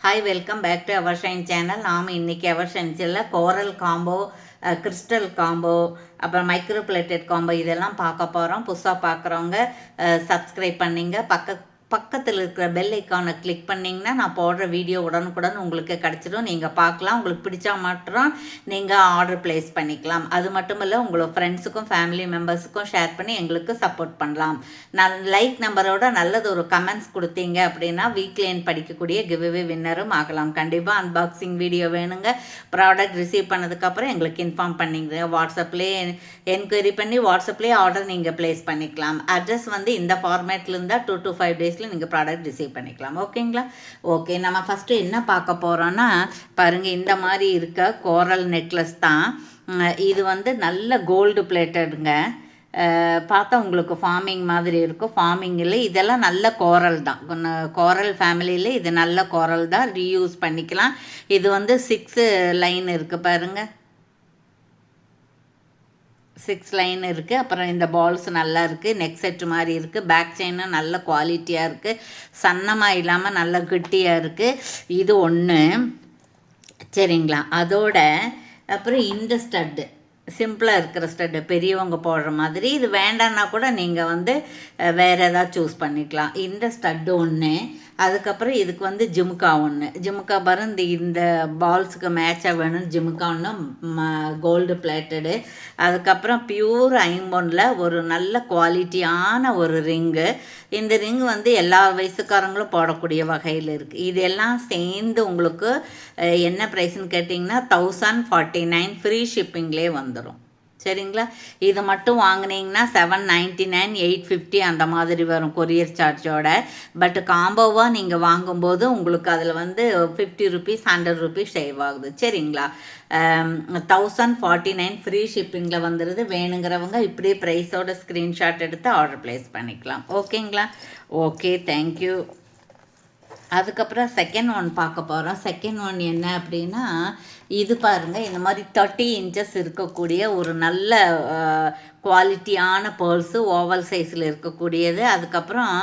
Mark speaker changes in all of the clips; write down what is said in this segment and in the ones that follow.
Speaker 1: Hi, welcome back to our Shine channel. நாம் இன்றைக்கி our ஷைன்ஸில் கோரல் காம்போ, கிறிஸ்டல் காம்போ, அப்புறம் மைக்ரோ பிளேட்டட் காம்போ இதெல்லாம் பார்க்க போகிறோம். புதுசாக பார்க்குறவங்க சப்ஸ்கிரைப் பண்ணிங்க. பக்கத்தில் இருக்கிற பெல் ஐக்கானை கிளிக் பண்ணிங்கன்னா நான் போடுற வீடியோ உடனுக்குடன் உங்களுக்கு கிடச்சிடும். நீங்கள் பார்க்கலாம். உங்களுக்கு பிடிச்சா மட்டும் நீங்கள் ஆர்டர் ப்ளேஸ் பண்ணிக்கலாம். அது மட்டும் இல்லை, உங்களோட ஃப்ரெண்ட்ஸுக்கும் ஃபேமிலி மெம்பர்ஸுக்கும் ஷேர் பண்ணி எங்களுக்கு சப்போர்ட் பண்ணலாம். நான் லைக் நம்பரோட நல்லது ஒரு கமெண்ட்ஸ் கொடுத்தீங்க அப்படின்னா வீக்லி என் படிக்கக்கூடிய கிவ்அவே வின்னரும் ஆகலாம். கண்டிப்பாக அன்பாக்சிங் வீடியோ வேணுங்க. ப்ராடக்ட் ரிசீவ் பண்ணதுக்கப்புறம் எங்களுக்கு இன்ஃபார்ம் பண்ணிங்க. வாட்ஸ்அப்லேயே என்கொயரி பண்ணி வாட்ஸ்அப்லேயே ஆர்டர் நீங்கள் ப்ளேஸ் பண்ணிக்கலாம். அட்ரஸ் வந்து இந்த ஃபார்மேட்டில் இருந்தால் 2 to 5 days நீங்கள் ப்ராடக்ட் ரிசீவ் பண்ணிக்கலாம். ஓகேங்களா? ஓகே, நம்ம ஃபஸ்ட்டு என்ன பார்க்க போகிறோன்னா, பாருங்கள், இந்த மாதிரி இருக்க கோரல் நெக்லஸ் தான். இது வந்து நல்ல கோல்டு பிளேட்டடுங்க. பார்த்தா உங்களுக்கு ஃபார்மிங் மாதிரி இருக்கும். ஃபார்மிங்கில் இதெல்லாம் நல்ல கோரல் தான். கோரல் ஃபேமிலியில் இது நல்ல கோரல் தான். ரீயூஸ் பண்ணிக்கலாம். இது வந்து 6 லைன் இருக்குது பாருங்கள். 6 லைன் இருக்குது. அப்புறம் இந்த பால்ஸ் நல்லா இருக்குது. நெக் செட்டு மாதிரி இருக்குது. பேக் செயினும் நல்ல குவாலிட்டியாக இருக்குது. சன்னமாக இல்லாமல் நல்ல கெட்டியாக இருக்குது. இது ஒன்று. சரிங்களா? அதோட அப்புறம் இந்த ஸ்டட்டு சிம்பிளாக இருக்கிற ஸ்டட்டு பெரியவங்க போடுற மாதிரி. இது வேண்டான்னா கூட நீங்கள் வந்து வேறு ஏதாவது சூஸ் பண்ணிக்கலாம். இந்த ஸ்டட்டு ஒன்று. அதுக்கப்புறம் இதுக்கு வந்து ஜிமுக்கா ஒன்று. ஜிமுக்கா பாரு, இந்த பால்ஸுக்கு மேட்சாக வேணும். ஜிமுக்கா ஒன்று கோல்டு பிளேட்டடு. அதுக்கப்புறம் பியூர் ஐம்பொன்னில் ஒரு நல்ல குவாலிட்டியான ஒரு ரிங்கு. இந்த ரிங் வந்து எல்லா வயசுக்காரங்களும் போடக்கூடிய வகையில் இருக்குது. இதெல்லாம் சேர்ந்து உங்களுக்கு என்ன ப்ரைஸ்ன்னு கேட்டிங்கன்னா 1049 ஃப்ரீ ஷிப்பிங்லேயே வந்துடும். சரிங்களா? இது மட்டும் வாங்கினீங்கன்னா 799, 850 அந்த மாதிரி வரும் கொரியர் சார்ஜோட. பட் காம்போவாக நீங்கள் வாங்கும்போது உங்களுக்கு அதில் வந்து 50 rupees 100 rupees சேவ் ஆகுது. சரிங்களா? 1049 ஃப்ரீ ஷிப்பிங்கில் வந்துடுது. வேணுங்கிறவங்க இப்படியே ப்ரைஸோட ஸ்க்ரீன்ஷாட் எடுத்து ஆர்டர் ப்ளேஸ் பண்ணிக்கலாம். ஓகேங்களா? Okay, thank you. அதுக்கப்புறம் செகண்ட் ஒன் பார்க்க போகிறோம். செகண்ட் ஒன் என்ன அப்படின்னா, இது பாருங்கள், இந்த மாதிரி 30 inches இருக்கக்கூடிய ஒரு நல்ல குவாலிட்டியான பேர்ல்ஸு, ஓவல் சைஸில் இருக்கக்கூடியது. அதுக்கப்புறம்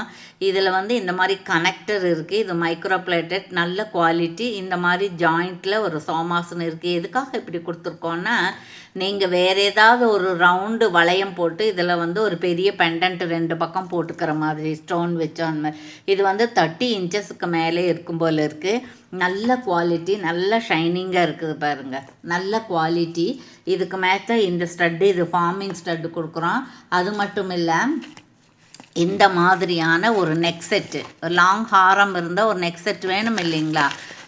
Speaker 1: இதில் வந்து இந்த மாதிரி கனெக்டர் இருக்குது. இது மைக்ரோ பிளேட்டட் நல்ல குவாலிட்டி. இந்த மாதிரி ஜாயிண்ட்டில் ஒரு சோமாசன் இருக்குது. எதுக்காக இப்படி கொடுத்துருக்கோன்னா, நீங்கள் வேறு ஏதாவது ஒரு ரவுண்டு வளையம் போட்டு இதில் வந்து ஒரு பெரிய பெண்டன்ட் 2 பக்கம் போட்டுக்கிற மாதிரி ஸ்டோன் வச்சோன் மாதிரி. இது வந்து 30 inchesக்கு மேலே இருக்கும் போல் இருக்குது. நல்ல குவாலிட்டி, நல்ல ஷைனிங்காக இருக்குது பாருங்கள். நல்ல குவாலிட்டி. இதுக்கு மேட்சாக இந்த ஸ்டட்டு, இது ஃபார்மிங் ஸ்டட்டு கொடுக்குறோம். அது மட்டும் இல்லை, இந்த மாதிரியான ஒரு நெக் செட்டு, லாங் ஹாரம் இருந்தால் ஒரு நெக் செட் வேணும் இல்லைங்களா?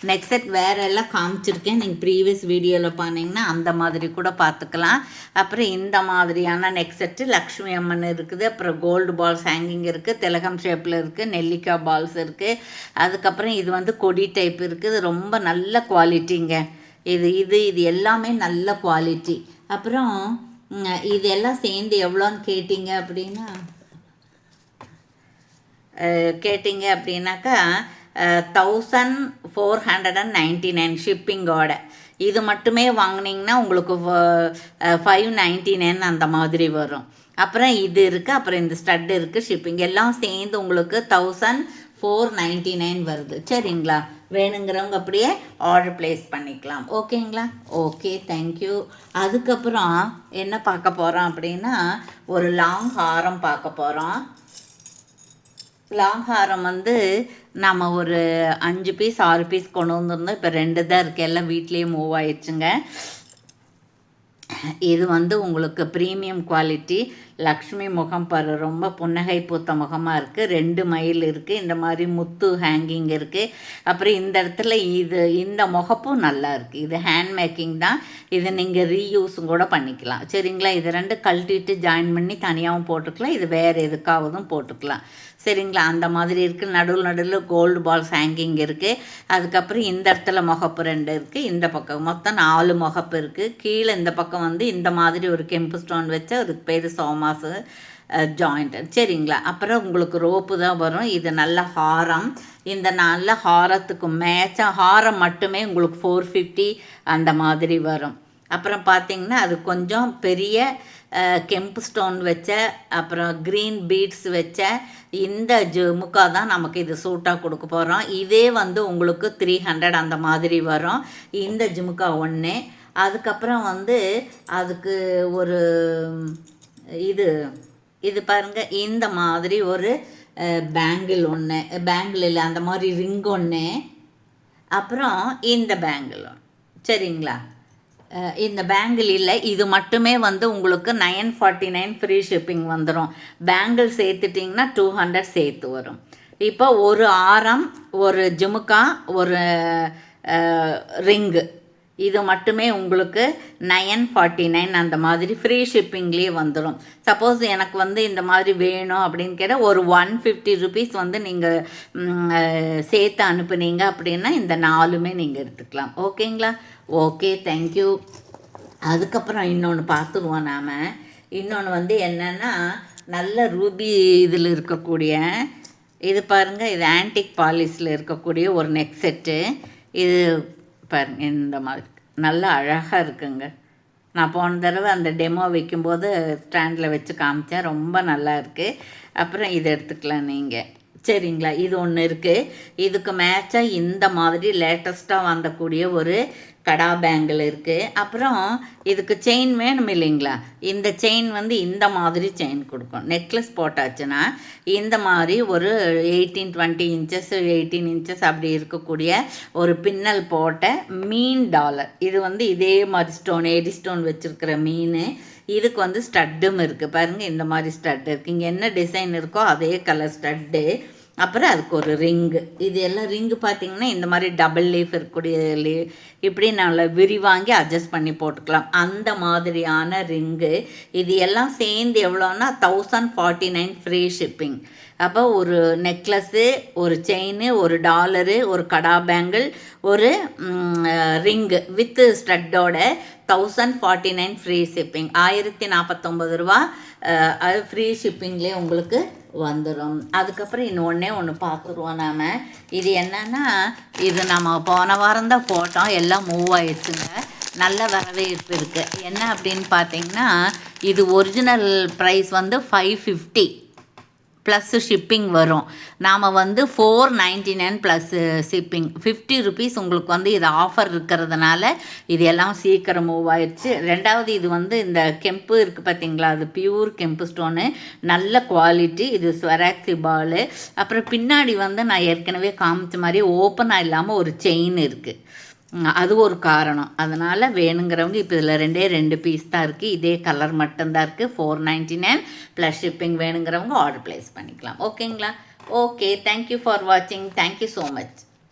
Speaker 1: நெக் செட் வேறு எல்லாம் காமிச்சிருக்கேன். நீங்கள் ப்ரீவியஸ் வீடியோவில் பார்த்தீங்கன்னா அந்த மாதிரி கூட பார்த்துக்கலாம். அப்புறம் இந்த மாதிரியான நெக் செட்டு லக்ஷ்மி அம்மன் இருக்குது. அப்புறம் கோல்டு பால்ஸ் ஹேங்கிங் இருக்குது. திலகம் ஷேப்பில் இருக்குது. நெல்லிக்காய் பால்ஸ் இருக்குது. அதுக்கப்புறம் இது வந்து கொடி டைப் இருக்குது. ரொம்ப நல்ல குவாலிட்டிங்க. இது எல்லாமே நல்ல குவாலிட்டி. அப்புறம் இதெல்லாம் சேர்ந்து எவ்வளோன்னு கேட்டிங்க அப்படின்னாக்கா 1499 ஷிப்பிங்கோட. இது மட்டுமே வாங்கினீங்கன்னா உங்களுக்கு 599 அந்த மாதிரி வரும். அப்புறம் இது இருக்குது. அப்புறம் இந்த ஸ்டட் இருக்குது. ஷிப்பிங் எல்லாம் சேர்ந்து உங்களுக்கு 1499 வருது. சரிங்களா? வேணுங்கிறவங்க அப்படியே ஆர்டர் ப்ளேஸ் பண்ணிக்கலாம். ஓகேங்களா? Okay, thank you. அதுக்கப்புறம் என்ன பார்க்க போகிறோம் அப்படின்னா, ஒரு லாங் ஹாரம் பார்க்க போகிறோம். லாங் ஹாரம் வந்து நம்ம ஒரு 5 பீஸ் 6 பீஸ் கொண்டு வந்திருந்தோம். இப்போ 2 தான் இருக்குது. எல்லாம் வீட்லேயே மூவ் ஆயிடுச்சுங்க. இது வந்து உங்களுக்கு ப்ரீமியம் குவாலிட்டி. லக்ஷ்மி முகம் பாரு, ரொம்ப புன்னகை பூத்த முகமாக இருக்குது. 2 மயில் இருக்குது. இந்த மாதிரி முத்து ஹேங்கிங் இருக்குது. அப்புறம் இந்த இடத்துல இந்த முகப்பும் நல்லா இருக்குது. இது ஹேண்ட் மேக்கிங் தான். இதை நீங்கள் ரீயூஸும் கூட பண்ணிக்கலாம். சரிங்களா? இது 2 கழட்டிட்டு ஜாயின் பண்ணி தனியாகவும் போட்டுக்கலாம். இது வேறு எதுக்காவதும் போட்டுக்கலாம். சரிங்களா? அந்த மாதிரி இருக்குது. நடுவில் கோல்டு பால்ஸ் ஹேங்கிங் இருக்குது. அதுக்கப்புறம் இந்த இடத்துல முகப்பு 2 இருக்குது. இந்த பக்கம் மொத்தம் 4 முகப்பு இருக்குது. கீழே இந்த பக்கம் வந்து இந்த மாதிரி ஒரு கெம்பு ஸ்டோன் வச்சு அதுக்கு பேர் சோமாசு ஜாயிண்ட். சரிங்களா? அப்புறம் உங்களுக்கு ரோப்பு தான் வரும். இது நல்ல ஹாரம். இந்த நல்ல ஹாரத்துக்கு மேட்சாக ஹாரம் மட்டுமே உங்களுக்கு 450 அந்த மாதிரி வரும். அப்புறம் பார்த்திங்கன்னா அது கொஞ்சம் பெரிய கெம்பு ஸ்டோன் வச்ச அப்புறம் க்ரீன் பீட்ஸ் வச்ச இந்த ஜுமுக்கா தான் நமக்கு இது சூட்டாக கொடுக்க போகிறோம். இதே வந்து உங்களுக்கு 300 அந்த மாதிரி வரும் இந்த ஜுமுக்கா ஒன்று. அதுக்கப்புறம் வந்து அதுக்கு ஒரு இது பாருங்கள், இந்த மாதிரி ஒரு பேங்கிள் ஒன்று, பேங்கிள் இல்லை அந்த மாதிரி ரிங் ஒன்று, அப்புறம் இந்த பேங்கிள் ஒன்று. சரிங்களா? இந்த பேங்கிள் இல்லை, இது மட்டுமே வந்து உங்களுக்கு 949 ஃப்ரீ ஷிப்பிங் வந்துடும். பேங்கிள் சேர்த்துட்டிங்கன்னா 200 சேர்த்து வரும். இப்போ ஒரு ஆரம், ஒரு ஜுமுக்கா, ஒரு ரிங்கு, இது மட்டுமே உங்களுக்கு 949 அந்த மாதிரி ஃப்ரீ ஷிப்பிங்லேயே வந்துடும். சப்போஸ் எனக்கு வந்து இந்த மாதிரி வேணும் அப்படின்னு கேட்டால் ஒரு 150 ருபீஸ் வந்து நீங்கள் சேர்த்து அனுப்புனீங்க அப்படின்னா இந்த 4மே நீங்கள் எடுத்துக்கலாம். ஓகேங்களா? Okay, thank you. அதுக்கப்புறம் இன்னொன்று பார்த்துருவோம் நாம். இன்னொன்று வந்து என்னென்னா, நல்ல ரூபி இதில் இருக்கக்கூடிய இது பாருங்கள், இது ஆன்டிக் பாலிஸில் இருக்கக்கூடிய ஒரு நெக் செட்டு. இது பாருங்க, இந்த மாதிரி நல்லா அழகாக இருக்குங்க. நான் போன தடவை அந்த டெமோ வைக்கும்போது ஸ்டாண்டில் வச்சு காமிச்சேன், ரொம்ப நல்லா இருக்குது. அப்புறம் இதை எடுத்துக்கலாம் நீங்கள். சரிங்களா? இது ஒன்று இருக்குது. இதுக்கு மேட்சாக இந்த மாதிரி லேட்டஸ்ட்டாக வந்தக்கூடிய ஒரு கடா பேங்கிள் இருக்குது. அப்புறம் இதுக்கு செயின் வேணும் இல்லைங்களா? இந்த செயின் வந்து இந்த மாதிரி செயின் கொடுக்கும். நெக்லஸ் போட்டாச்சுன்னா இந்த மாதிரி ஒரு 18-20 இன்ச்சஸ் 18 இன்ச்சஸ் அப்படி இருக்கக்கூடிய ஒரு பின்னல் போட்ட மீன் டாலர். இது வந்து இதே மாதிரி ஸ்டோன், எடி ஸ்டோன் வச்சுருக்கிற மீன். இதுக்கு வந்து ஸ்டட்டும் இருக்குது பாருங்கள், இந்த மாதிரி ஸ்டட் இருக்குது. இங்கே என்ன டிசைன் இருக்கோ அதே கலர் ஸ்டட்டு. அப்புறம் அதுக்கு ஒரு ரிங்கு. இது எல்லாம் ரிங்கு பார்த்திங்கன்னா இந்த மாதிரி டபுள் லீஃப் இருக்கக்கூடிய இப்படி நல்லா விரிவாங்கி அட்ஜஸ்ட் பண்ணி போட்டுக்கலாம், அந்த மாதிரியான ரிங்கு. இது எல்லாம் சேர்ந்து எவ்வளோன்னா 1049 ஃப்ரீ ஷிப்பிங். அப்போ ஒரு நெக்லஸ்ஸு, ஒரு செயின், ஒரு டாலரு, ஒரு கடா பேங்கிள், ஒரு ரிங்கு வித்து ஸ்டட்டோட 1049 ஃப்ரீ ஷிப்பிங். 1049 ரூபா அது ஃப்ரீ ஷிப்பிங்லேயே உங்களுக்கு வந்துடும். அதுக்கப்புறம் ஒன்று பார்த்துருவோம் நாம். இது என்னென்னா, இது நம்ம போன வாரம் தான் போட்டோம், எல்லாம் மூவ் ஆயிடுச்சுங்க. நல்ல வரவேற்பு இருக்குது. என்ன அப்படின்னு பார்த்தீங்கன்னா, இது ஒரிஜினல் ப்ரைஸ் வந்து 550 ப்ளஸ் ஷிப்பிங் வரும். நாம் வந்து 499 ப்ளஸ் ஷிப்பிங் 50 ருபீஸ் உங்களுக்கு வந்து இது ஆஃபர் இருக்கிறதுனால இது எல்லாம் சீக்கிரம் மூவ் ஆயிடுச்சு. ரெண்டாவது, இது வந்து இந்த கெம்பு இருக்குது பார்த்தீங்களா, அது பியூர் கெம்பு ஸ்டோனு, நல்ல குவாலிட்டி. இது ஸ்வராக்ஸி பாலு. அப்புறம் பின்னாடி வந்து நான் ஏற்கனவே காமிச்ச மாதிரி ஓப்பனாக இல்லாமல் ஒரு செயின் இருக்குது, அது ஒரு காரணம். அதனால் வேணுங்கிறவங்க இப்போ இதில் 2 பீஸ் தான் இருக்குது, இதே கலர் மட்டும்தான் இருக்குது. 499 ப்ளஸ் ஷிப்பிங் வேணுங்கிறவங்க ஆர்டர் ப்ளேஸ் பண்ணிக்கலாம். ஓகேங்களா? ஓகே, தேங்க்யூ ஃபார் வாட்சிங். Thank you so much.